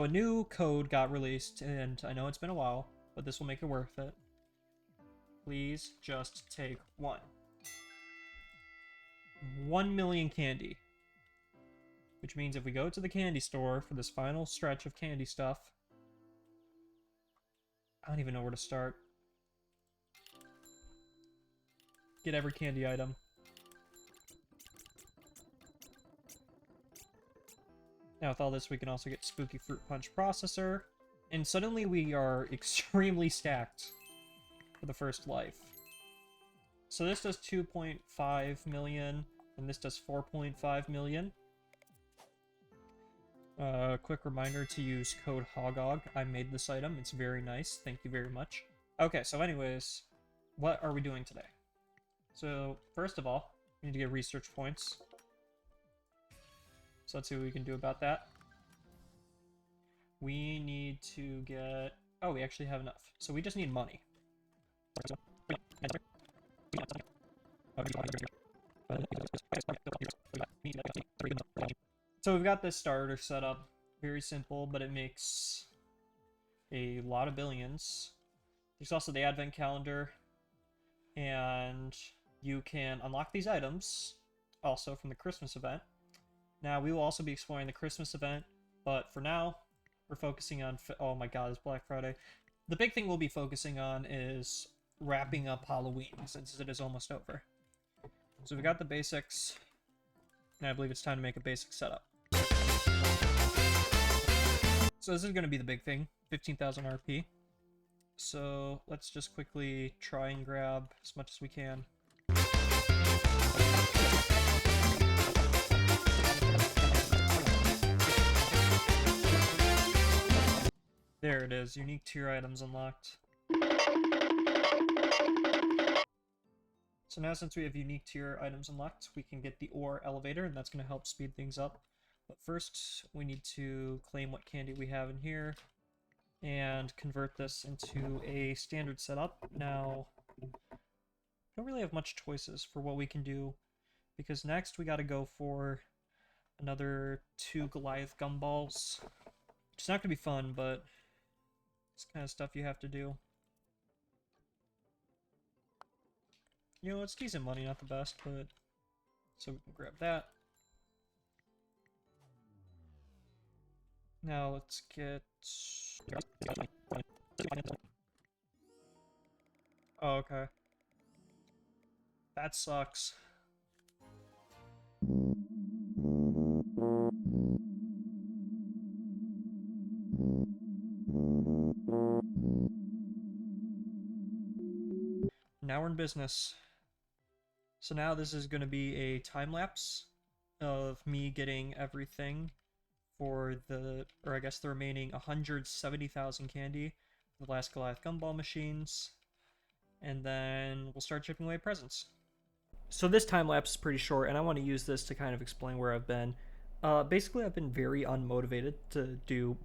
A new code got released, and I know it's been a while, but this will make it worth it. Please just take one. 1 million candy. Which means if we go to the candy store for this final stretch of candy stuff, I don't even know where to start. Get every candy item. Now with all this, we can also get Spooky Fruit Punch Processor, and suddenly we are extremely stacked for the first life. So this does 2.5 million, and this does 4.5 million. Quick reminder to use code HOGOG. I made this item. It's very nice. Thank you very much. Okay, so anyways, what are we doing today? So, first of all, we need to get research points. So let's see what we can do about that. We need to get... Oh, we actually have enough. So we just need money. So we've got this starter set up. Very simple, but it makes a lot of billions. There's also the advent calendar. And you can unlock these items also from the Christmas event. Now, we will also be exploring the Christmas event, but for now, we're focusing on... Oh my god, it's Black Friday. The big thing we'll be focusing on is wrapping up Halloween, since it is almost over. So we got the basics, and I believe it's time to make a basic setup. So this is going to be the big thing, 15,000 RP. So let's just quickly try and grab as much as we can. There it is, unique tier items unlocked. So now since we have unique tier items unlocked, we can get the ore elevator, and that's going to help speed things up. But first, we need to claim what candy we have in here, and convert this into a standard setup. Now, I don't really have much choices for what we can do, because next we got to go for another 2 Goliath gumballs. It's not going to be fun, but it's kind of stuff you have to do. You know, it's decent money, not the best, but... So we can grab that. Now let's get... Oh, okay. That sucks. Now we're in business. So now this is going to be a time lapse of me getting everything for the, or I guess the remaining 170,000 candy for the last Goliath gumball machines, and then we'll start chipping away presents. So this time lapse is pretty short, and I want to use this to kind of explain where I've been. Basically, I've been very unmotivated to do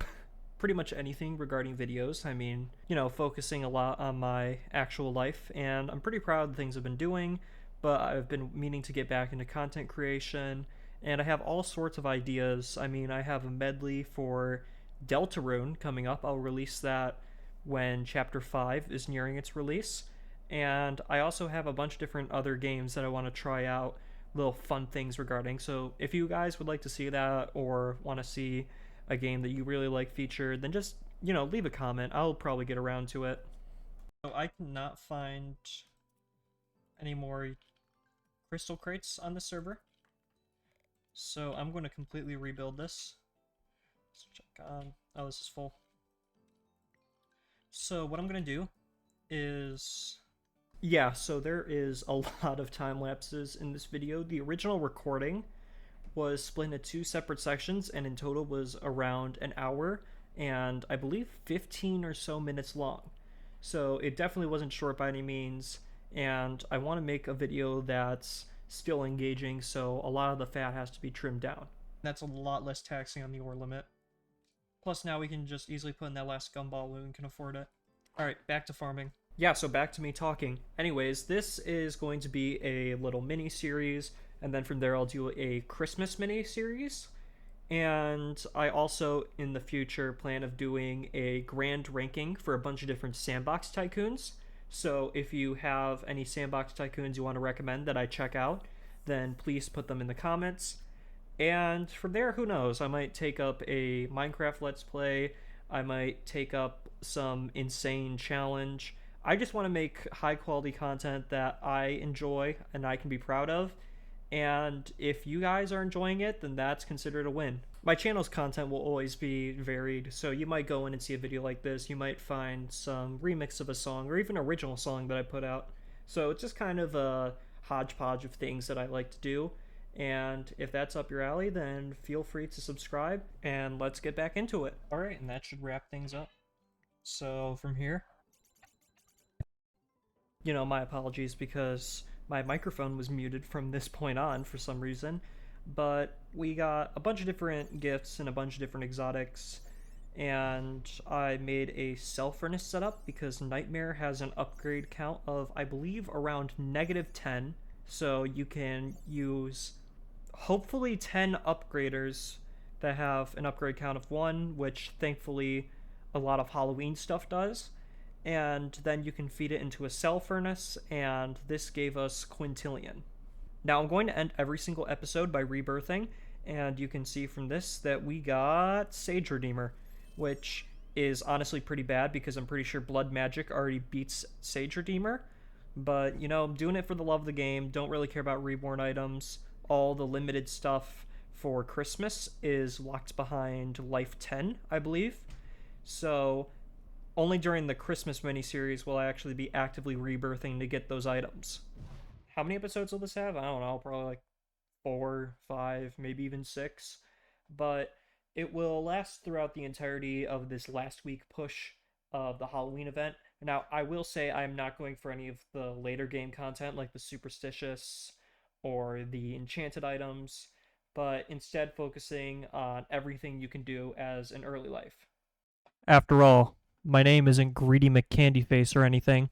pretty much anything regarding videos. I mean, you know, focusing a lot on my actual life, and I'm pretty proud of the things I've been doing, but I've been meaning to get back into content creation, and I have all sorts of ideas. I mean, I have a medley for Deltarune coming up. I'll release that when Chapter 5 is nearing its release, and I also have a bunch of different other games that I want to try out, little fun things regarding. So if you guys would like to see that, or want to see a game that you really like featured, then just, you know, leave a comment. I'll probably get around to it. So I cannot find any more crystal crates on the server, so I'm going to completely rebuild this. Let's check on... Oh, this is full. So what I'm going to do is... Yeah, so there is a lot of time lapses in this video. The original recording was split into 2 separate sections, and in total was around an hour, and I believe 15 or so minutes long. So it definitely wasn't short by any means, and I want to make a video that's still engaging, so a lot of the fat has to be trimmed down. That's a lot less taxing on the ore limit. Plus now we can just easily put in that last gumball when we can afford it. Alright, back to farming. Yeah, so back to me talking. Anyways, this is going to be a little mini-series, and then from there I'll do a Christmas mini-series, And I also, in the future, plan of doing a grand ranking for a bunch of different sandbox tycoons. So if you have any sandbox tycoons you want to recommend that I check out, then please put them in the comments. And from there, who knows? I might take up a Minecraft Let's Play. I might take up some insane challenge. I just want to make high quality content that I enjoy and I can be proud of. And if you guys are enjoying it, then that's considered a win. My channel's content will always be varied, so you might go in and see a video like this, you might find some remix of a song, or even original song that I put out. So it's just kind of a hodgepodge of things that I like to do. And if that's up your alley, then feel free to subscribe, and let's get back into it. Alright, and that should wrap things up. So from here, my apologies because my microphone was muted from this point on for some reason. But we got a bunch of different gifts and a bunch of different exotics. And I made a cell furnace setup because Nightmare has an upgrade count of, I believe, around -10. So you can use hopefully 10 upgraders that have an upgrade count of 1, which thankfully a lot of Halloween stuff does. And then you can feed it into a cell furnace, and this gave us quintillion. Now I'm going to end every single episode by rebirthing, and you can see from this that we got Sage Redeemer, which is honestly pretty bad because I'm pretty sure Blood Magic already beats Sage Redeemer. But, I'm doing it for the love of the game, don't really care about reborn items. All the limited stuff for Christmas is locked behind Life 10, I believe. So only during the Christmas miniseries will I actually be actively rebirthing to get those items. How many episodes will this have? I don't know, probably like 4, 5, maybe even 6. But it will last throughout the entirety of this last week push of the Halloween event. Now, I will say I'm not going for any of the later game content like the Superstitious or the Enchanted items, but instead focusing on everything you can do as an early life. After all, my name isn't Greedy McCandyface or anything.